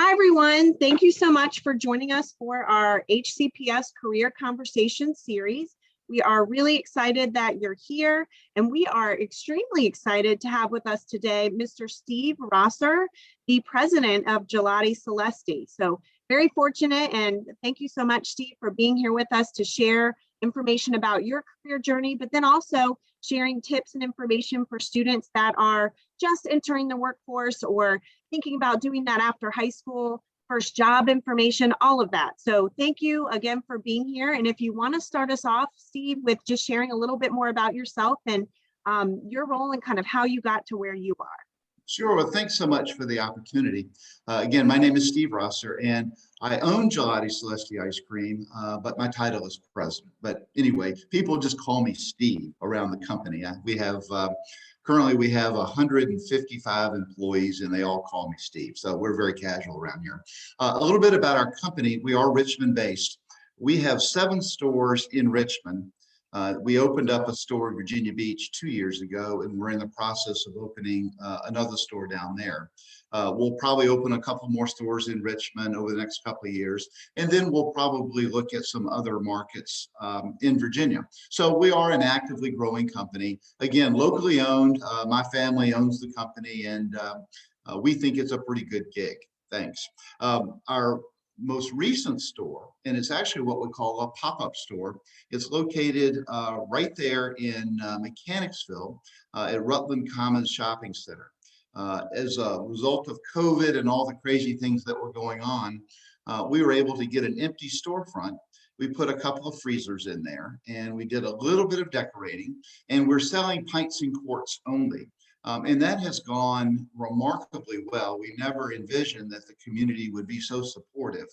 Hi, everyone. Thank you so much for joining us for our HCPS Career Conversation series. We are really excited that you're here, and we are extremely excited to have with us today Mr. Steve Rosser, the president of Gelati Celesti. So very fortunate, and thank you so much, Steve, for being here with us to share information about your career journey, but then also sharing tips and information for students that are just entering the workforce or thinking about doing that after high school, first job information, all of that. So thank you again for being here. And if you want to start us off, Steve, with just sharing a little bit more about yourself and your role and kind of how you got to where you are. Sure. Well, thanks so much for the opportunity. Again, my name is Steve Rosser, and I own Gelati Celesti ice cream, but my title is president. But anyway, people just call me Steve around the company. Currently we have 155 employees, and they all call me Steve. So we're very casual around here. A little bit about our company. We are Richmond-based. We have 7 stores in Richmond. We opened up a store in Virginia Beach 2 years ago, and we're in the process of opening another store down there. We'll probably open a couple more stores in Richmond over the next couple of years, and then we'll probably look at some other markets in Virginia. So we are an actively growing company. Again, locally owned. My family owns the company, and we think it's a pretty good gig. Thanks. Our most recent store, and it's actually what we call a pop-up store. It's located right there in Mechanicsville at Rutland Commons Shopping Center. As a result of COVID and all the crazy things that were going on, we were able to get an empty storefront. We put a couple of freezers in there, and we did a little bit of decorating, and we're selling pints and quarts only. And that has gone remarkably well. We never envisioned that the community would be so supportive.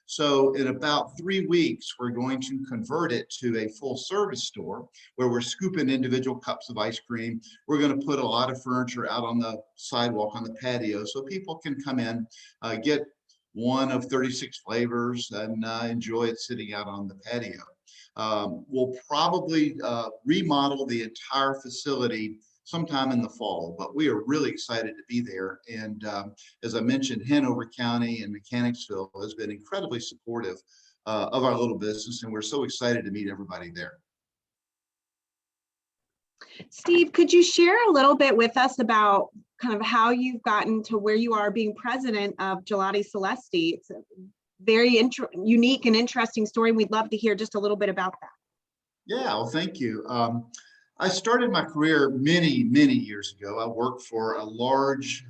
So in about 3 weeks, we're going to convert it to a full service store where we're scooping individual cups of ice cream. We're going to put a lot of furniture out on the sidewalk, on the patio, so people can come in, get one of 36 flavors and enjoy it sitting out on the patio. We'll probably remodel the entire facility sometime in the fall, but we are really excited to be there. And as I mentioned, Hanover County and Mechanicsville has been incredibly supportive of our little business, and we're so excited to meet everybody there. Steve, could you share a little bit with us about kind of how you've gotten to where you are being president of Gelati Celesti? It's a very unique and interesting story. We'd love to hear just a little bit about that. Yeah, well, thank you. I started my career many, many years ago. I worked for a large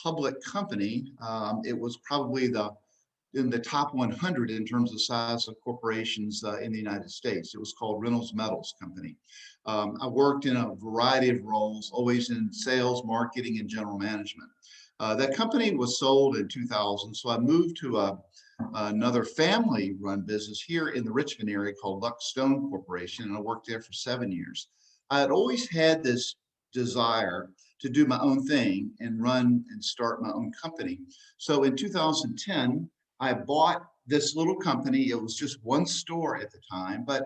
public company. It was probably in the top 100 in terms of size of corporations in the United States. It was called Reynolds Metals Company. I worked in a variety of roles, always in sales, marketing, and general management. That company was sold in 2000, so I moved to another family-run business here in the Richmond area called Luck Stone Corporation, and I worked there for 7 years. I had always had this desire to do my own thing and run and start my own company. So in 2010, I bought this little company. It was just one store at the time, but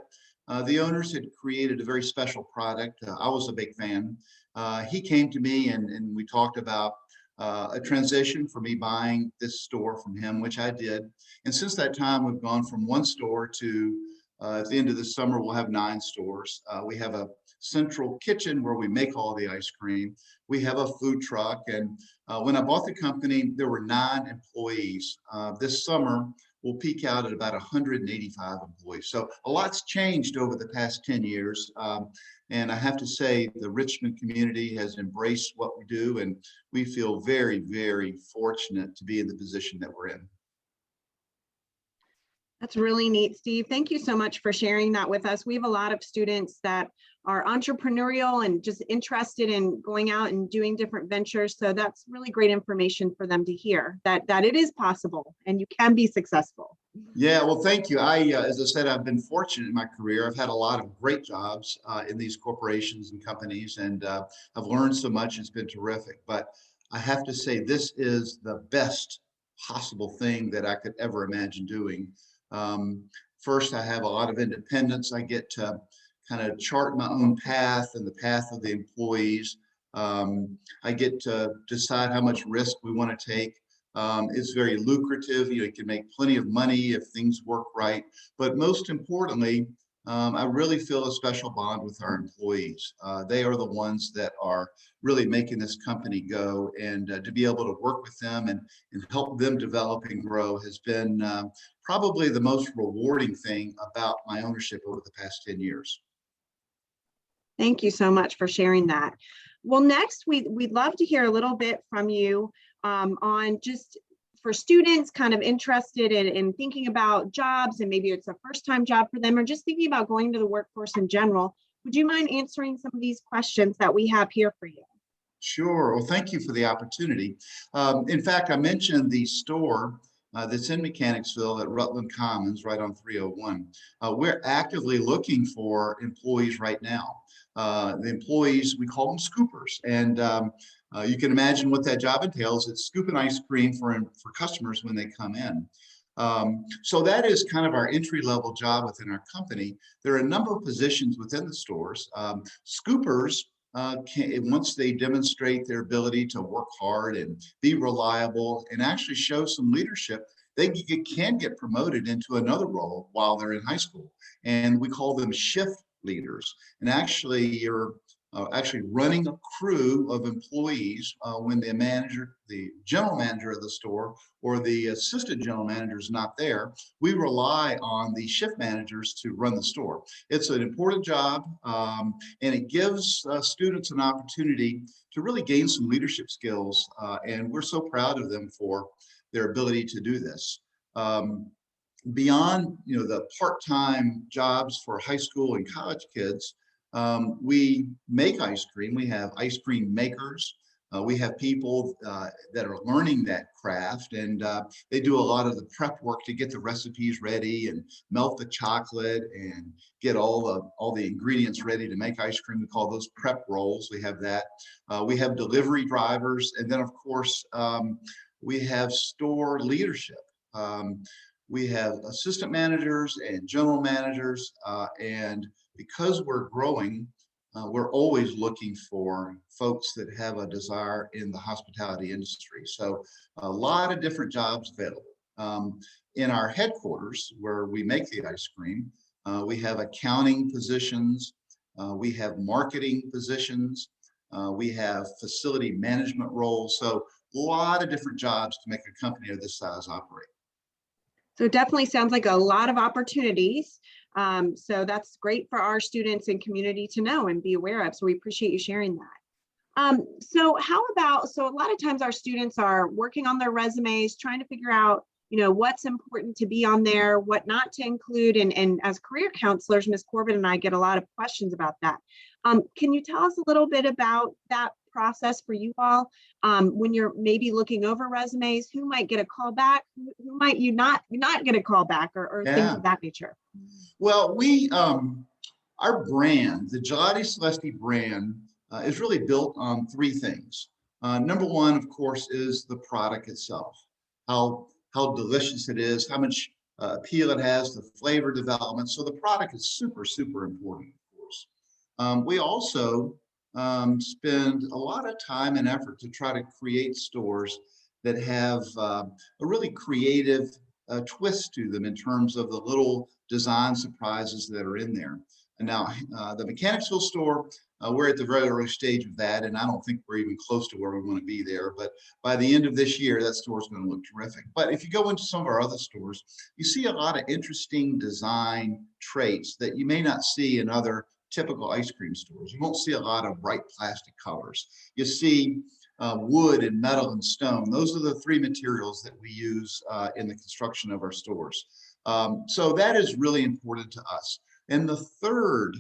the owners had created a very special product. I was a big fan. He came to me and we talked about a transition for me buying this store from him, which I did. And since that time, we've gone from one store to at the end of the summer, we'll have 9 stores. We have a central kitchen where we make all the ice cream. We have a food truck. And when I bought the company, there were 9 employees. This summer, we'll peak out at about 185 employees. So a lot's changed over the past 10 years. And I have to say, the Richmond community has embraced what we do. And we feel very, very fortunate to be in the position that we're in. That's really neat, Steve. Thank you so much for sharing that with us. We have a lot of students that are entrepreneurial and just interested in going out and doing different ventures. So that's really great information for them to hear that it is possible and you can be successful. Yeah, well, thank you. As I said, I've been fortunate in my career. I've had a lot of great jobs in these corporations and companies, and I've learned so much. It's been terrific. But I have to say, this is the best possible thing that I could ever imagine doing. First, I have a lot of independence. I get to kind of chart my own path and the path of the employees. I get to decide how much risk we want to take. It's very lucrative. You can make plenty of money if things work right. But most importantly, I really feel a special bond with our employees. They are the ones that are really making this company go, and to be able to work with them and help them develop and grow has been probably the most rewarding thing about my ownership over the past 10 years. Thank you so much for sharing that. Well, next, we'd love to hear a little bit from you on just for students kind of interested in thinking about jobs, and maybe it's a first-time job for them, or just thinking about going to the workforce in general. Would you mind answering some of these questions that we have here for you? Sure. Well, thank you for the opportunity. In fact, I mentioned the store that's in Mechanicsville at Rutland Commons, right on 301. We're actively looking for employees right now. The employees, we call them scoopers. And you can imagine what that job entails. It's scooping ice cream for customers when they come in. So that is kind of our entry-level job within our company. There are a number of positions within the stores. Scoopers, once they demonstrate their ability to work hard and be reliable and actually show some leadership, they can get promoted into another role while they're in high school. And we call them shift leaders. And actually, you're actually running a crew of employees when the general manager of the store or the assistant general manager is not there. We rely on the shift managers to run the store. It's an important job, and it gives students an opportunity to really gain some leadership skills, and we're so proud of them for their ability to do this. Beyond the part-time jobs for high school and college kids, we make ice cream. We have ice cream makers. We have people that are learning that craft, and they do a lot of the prep work to get the recipes ready and melt the chocolate and get all the ingredients ready to make ice cream. We call those prep rolls. We have that. We have delivery drivers, and then of course we have store leadership. We have assistant managers and general managers, and because we're growing, we're always looking for folks that have a desire in the hospitality industry. So a lot of different jobs available. In our headquarters, where we make the ice cream, we have accounting positions, we have marketing positions, we have facility management roles. So a lot of different jobs to make a company of this size operate. So it definitely sounds like a lot of opportunities. So that's great for our students and community to know and be aware of. So we appreciate you sharing that. So a lot of times our students are working on their resumes, trying to figure out, what's important to be on there, what not to include. And as career counselors, Ms. Corbin and I get a lot of questions about that. Can you tell us a little bit about that process for you all when you're maybe looking over resumes? Who might get a call back? Who might you not get a call back, or things of that nature? Well, our brand, the Gelati Celesti brand, is really built on three things. Number one, of course, is the product itself. How delicious it is, how much appeal it has, the flavor development. So the product is super, super important, of course. We also spend a lot of time and effort to try to create stores that have a really creative twist to them in terms of the little design surprises that are in there. And now the Mechanicsville store, we're at the very early stage of that, and I don't think we're even close to where we want to be there. But by the end of this year, that store is going to look terrific. But if you go into some of our other stores, you see a lot of interesting design traits that you may not see in other typical ice cream stores. You won't see a lot of bright plastic colors. You see wood and metal and stone. Those are the three materials that we use in the construction of our stores. So that is really important to us. And the third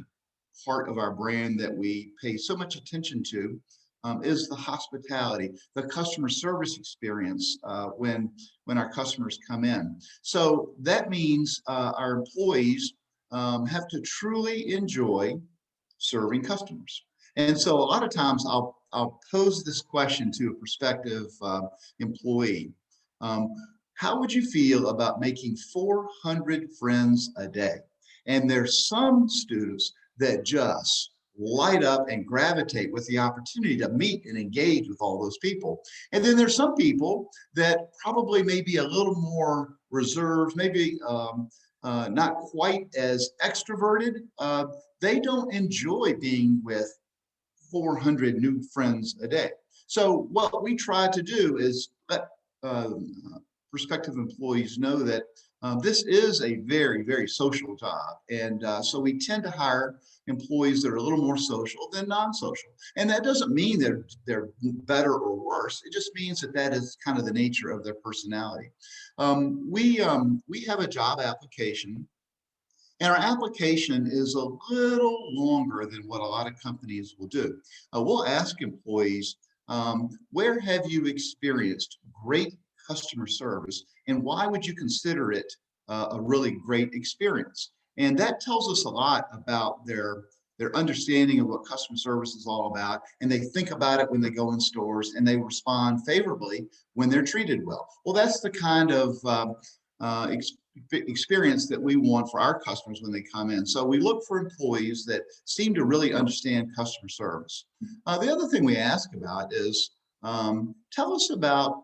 part of our brand that we pay so much attention to is the hospitality, the customer service experience when our customers come in. So that means our employees have to truly enjoy serving customers. And so a lot of times I'll pose this question to a prospective employee. How would you feel about making 400 friends a day? And there's some students that just light up and gravitate with the opportunity to meet and engage with all those people. And then there's some people that probably may be a little more reserved, maybe not quite as extroverted. They don't enjoy being with 400 new friends a day. So what we try to do is let prospective employees know that this is a very, very social job. And so we tend to hire employees that are a little more social than non-social. And that doesn't mean they're better or worse. It just means that that is kind of the nature of their personality. We have a job application, and our application is a little longer than what a lot of companies will do. We'll ask employees, where have you experienced great customer service, and why would you consider it a really great experience? And that tells us a lot about their understanding of what customer service is all about, and they think about it when they go in stores, and they respond favorably when they're treated well. Well, that's the kind of experience that we want for our customers when they come in. So we look for employees that seem to really understand customer service. The other thing we ask about is, tell us about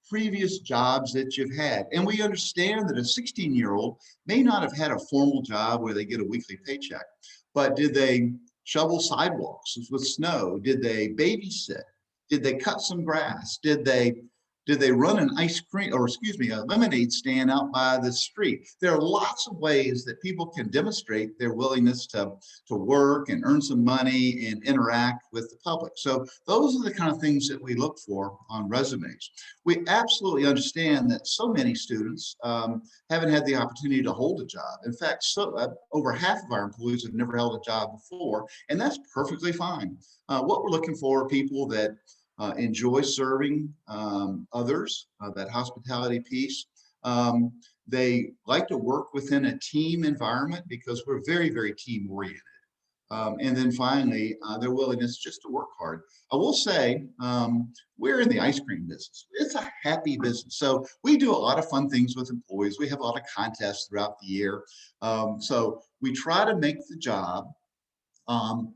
previous jobs that you've had. And we understand that a 16-year-old may not have had a formal job where they get a weekly paycheck, but did they shovel sidewalks with snow? Did they babysit? Did they cut some grass? Did they run an ice cream, or excuse me, a lemonade stand out by the street? There are lots of ways that people can demonstrate their willingness to work and earn some money and interact with the public. So those are the kind of things that we look for on resumes. We absolutely understand that so many students haven't had the opportunity to hold a job. In fact, over half of our employees have never held a job before, and that's perfectly fine. What we're looking for are people that enjoy serving others, that hospitality piece. They like to work within a team environment because we're very, very team oriented. And then finally, their willingness just to work hard. I will say, we're in the ice cream business. It's a happy business. So we do a lot of fun things with employees. We have a lot of contests throughout the year. So we try to make the job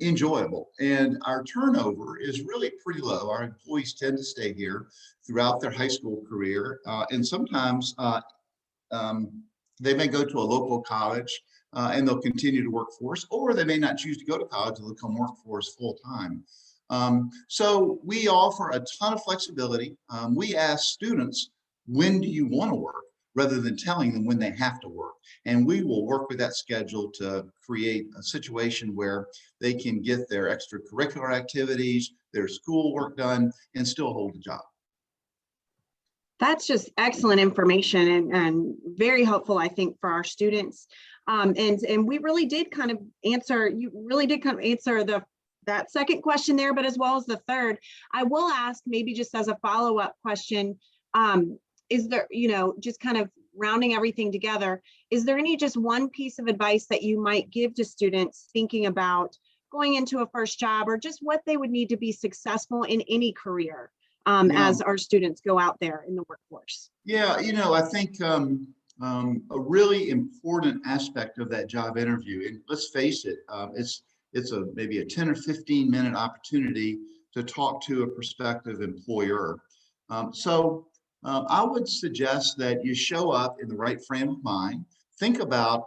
enjoyable. And our turnover is really pretty low. Our employees tend to stay here throughout their high school career. And sometimes they may go to a local college and they'll continue to work for us, or they may not choose to go to college and they'll come work for us full time. So we offer a ton of flexibility. We ask students, when do you want to work, rather than telling them when they have to work. And we will work with that schedule to create a situation where they can get their extracurricular activities, their schoolwork done, and still hold a job. That's just excellent information and very helpful, I think, for our students. And we really did kind of answer, you really did kind of answer that second question there, but as well as the third. I will ask, maybe just as a follow-up question, is there, just kind of rounding everything together, is there any just one piece of advice that you might give to students thinking about going into a first job, or just what they would need to be successful in any career as our students go out there in the workforce? Yeah, I think a really important aspect of that job interview, and let's face it, it's maybe a 10 or 15 minute opportunity to talk to a prospective employer. I would suggest that you show up in the right frame of mind. Think about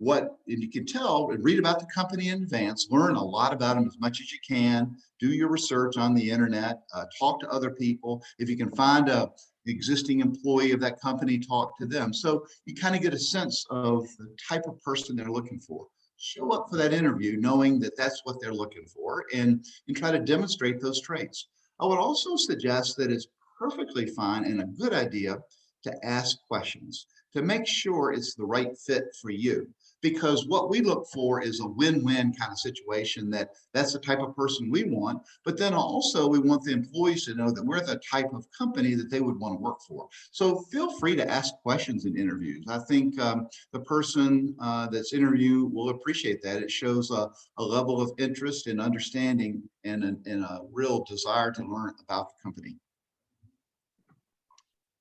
and you can tell and read about the company in advance, learn a lot about them as much as you can, do your research on the internet, talk to other people. If you can find an existing employee of that company, talk to them. So you kind of get a sense of the type of person they're looking for. Show up for that interview knowing that that's what they're looking for, and try to demonstrate those traits. I would also suggest that it's perfectly fine and a good idea to ask questions to make sure it's the right fit for you. Because what we look for is a win-win kind of situation, that's the type of person we want. But then also we want the employees to know that we're the type of company that they would want to work for. So feel free to ask questions in interviews. I think the person that's interviewed will appreciate that. It shows a level of interest and understanding and a real desire to learn about the company.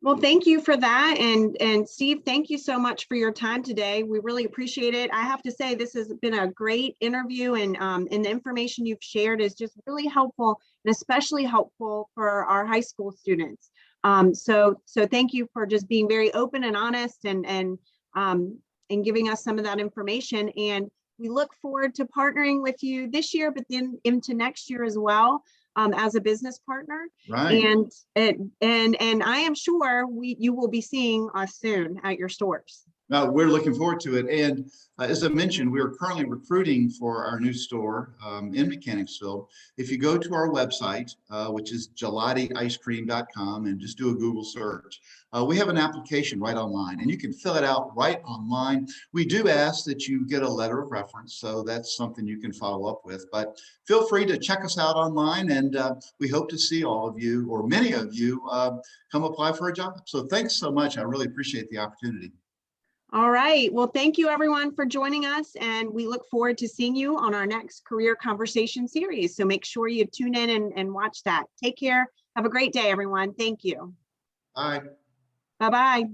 Well, thank you for that. And Steve, thank you so much for your time today. We really appreciate it. I have to say, this has been a great interview, and the information you've shared is just really helpful, and especially helpful for our high school students. So thank you for just being very open and honest, and giving us some of that information. And we look forward to partnering with you this year, but then into next year as well, as a business partner. Right. And I am sure you will be seeing us soon at your stores. We're looking forward to it. And as I mentioned, we are currently recruiting for our new store in Mechanicsville. If you go to our website, which is gelatiicecream.com, and just do a Google search, we have an application right online, and you can fill it out right online. We do ask that you get a letter of reference, so that's something you can follow up with. But feel free to check us out online, and we hope to see all of you, or many of you, come apply for a job. So thanks so much. I really appreciate the opportunity. All right. Well, thank you everyone for joining us, and we look forward to seeing you on our next career conversation series. So make sure you tune in and watch that. Take care. Have a great day, everyone. Thank you. Bye. Bye-bye.